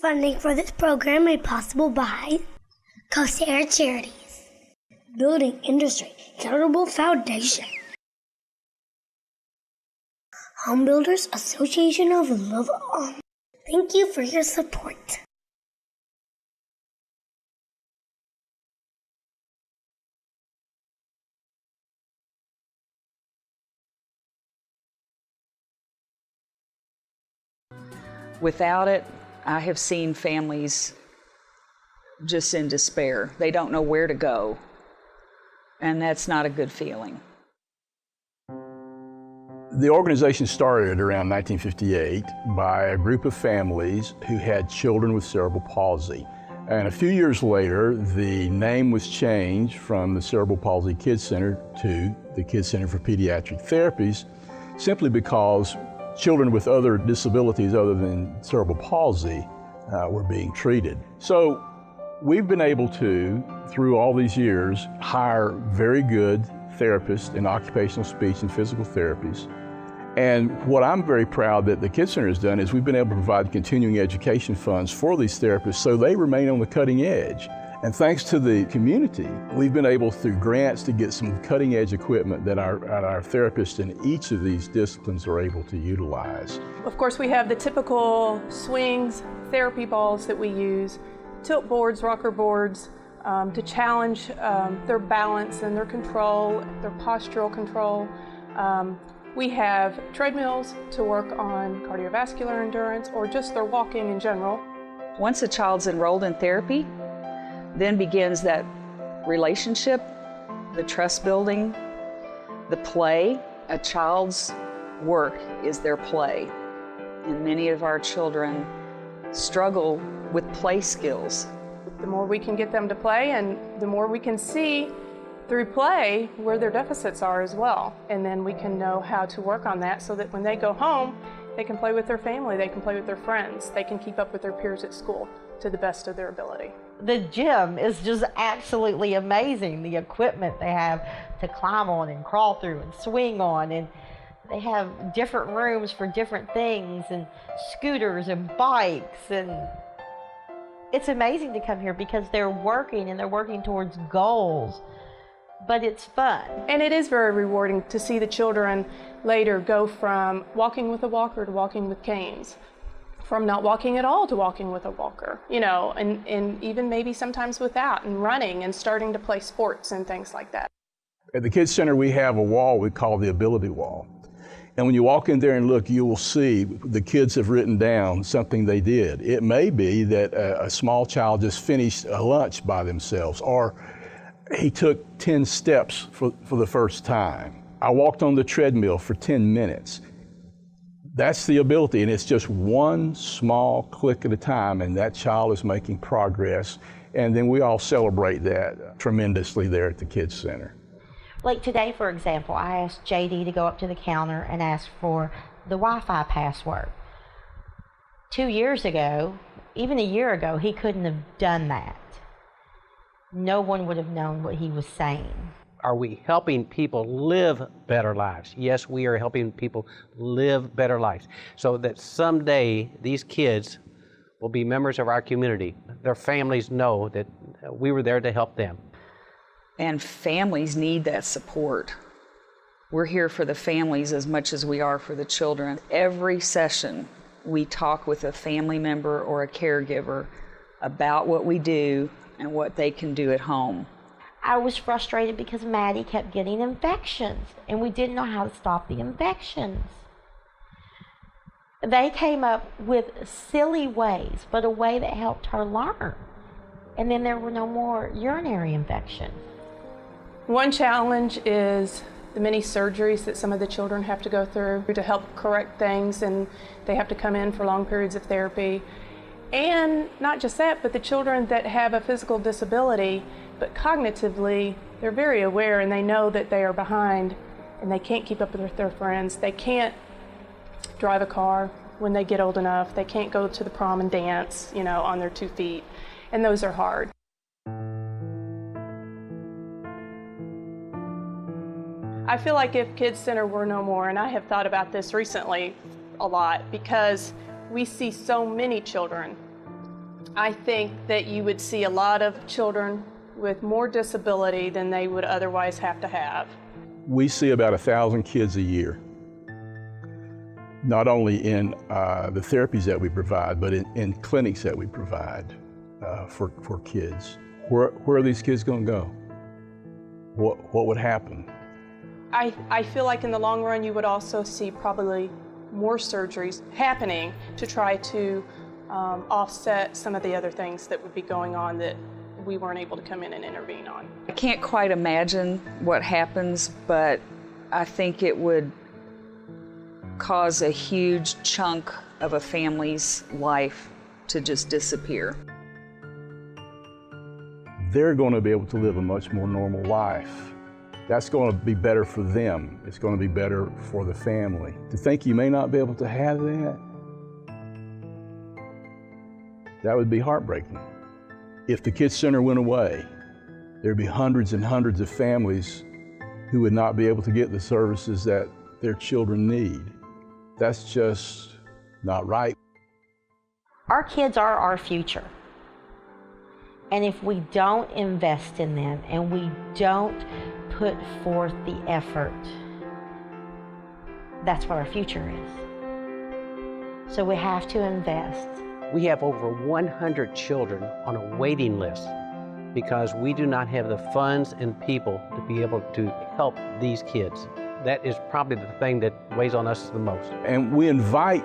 Funding for this program made possible by CENTER Charities, Building Industry Charitable Foundation, Home Builders Association of Louisville. Thank you for your support. Without it, I have seen families just in despair. They don't know where to go, and that's not a good feeling. The organization started around 1958 by a group of families who had children with cerebral palsy. And a few years later, the name was changed from the Cerebral Palsy Kids Center to the Kids Center for Pediatric Therapies, simply because children with other disabilities other than cerebral palsy were being treated. So we've been able to, through all these years, hire very good therapists in occupational speech and physical therapies. And what I'm very proud that the Kids Center has done is we've been able to provide continuing education funds for these therapists so they remain on the cutting edge. And thanks to the community, we've been able through grants to get some cutting edge equipment that our therapists in each of these disciplines are able to utilize. Of course, we have the typical swings, therapy balls that we use, tilt boards, rocker boards, to challenge their balance and their control, their postural control. We have treadmills to work on cardiovascular endurance or just their walking in general. Once a child's enrolled in therapy, then begins that relationship, the trust building, the play. A child's work is their play. And many of our children struggle with play skills. The more we can get them to play and the more we can see through play where their deficits are as well. And then we can know how to work on that so that when they go home, they can play with their family, they can play with their friends, they can keep up with their peers at school to the best of their ability. The gym is just absolutely amazing. The equipment they have to climb on and crawl through and swing on, and they have different rooms for different things and scooters and bikes, and it's amazing to come here because they're working and they're working towards goals, but it's fun. And it is very rewarding to see the children later go from walking with a walker to walking with canes, from not walking at all to walking with a walker, you know, and even maybe sometimes without, and running and starting to play sports and things like that. At the Kids Center, we have a wall we call the ability wall. And when you walk in there and look, you will see the kids have written down something they did. It may be that a small child just finished a lunch by themselves, or he took 10 steps for the first time. I walked on the treadmill for 10 minutes. That's the ability, and it's just one small click at a time, and that child is making progress. And then we all celebrate that tremendously there at the Kids Center. Like today, for example, I asked JD to go up to the counter and ask for the Wi-Fi password. 2 years ago, even a year ago, he couldn't have done that. No one would have known what he was saying. Are we helping people live better lives? Yes, we are helping people live better lives so that someday these kids will be members of our community. Their families know that we were there to help them. And families need that support. We're here for the families as much as we are for the children. Every session, we talk with a family member or a caregiver about what we do and what they can do at home. I was frustrated because Maddie kept getting infections, and we didn't know how to stop the infections. They came up with silly ways, but a way that helped her learn. And then there were no more urinary infections. One challenge is the many surgeries that some of the children have to go through to help correct things, and they have to come in for long periods of therapy. And not just that, but the children that have a physical disability, but cognitively, they're very aware and they know that they are behind and they can't keep up with their friends. They can't drive a car when they get old enough. They can't go to the prom and dance, you know, on their 2 feet. And those are hard. I feel like if Kids Center were no more, and I have thought about this recently a lot, because we see so many children I think that you would see a lot of children with more disability than they would otherwise have to have. We see about 1,000 kids a year, not only in the therapies that we provide, but in clinics that we provide for kids. Where are these kids going to go? What would happen? I feel like in the long run you would also see probably more surgeries happening to try to offset some of the other things that would be going on that we weren't able to come in and intervene on. I can't quite imagine what happens, but I think it would cause a huge chunk of a family's life to just disappear. They're going to be able to live a much more normal life. That's going to be better for them. It's going to be better for the family. To think you may not be able to have that would be heartbreaking. If the Kids Center went away, there'd be hundreds and hundreds of families who would not be able to get the services that their children need. That's just not right. Our kids are our future. And if we don't invest in them and we don't put forth the effort, that's what our future is. So we have to invest. We have over 100 children on a waiting list because we do not have the funds and people to be able to help these kids. That is probably the thing that weighs on us the most. And we invite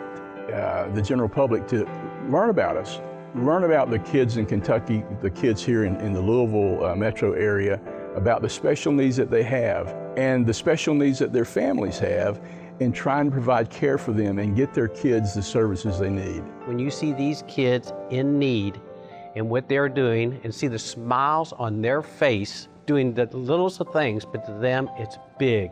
the general public to learn about us. Learn about the kids in Kentucky, the kids here in the Louisville metro area, about the special needs that they have and the special needs that their families have, and trying to provide care for them and get their kids the services they need. When you see these kids in need and what they're doing and see the smiles on their face, doing the littlest of things, but to them it's big,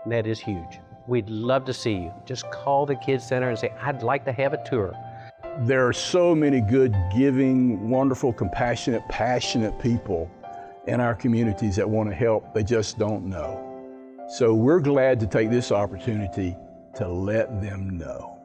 and that is huge. We'd love to see you. Just call the Kids Center and say, I'd like to have a tour. There are so many good, giving, wonderful, compassionate, passionate people in our communities that want to help. They just don't know. So we're glad to take this opportunity to let them know.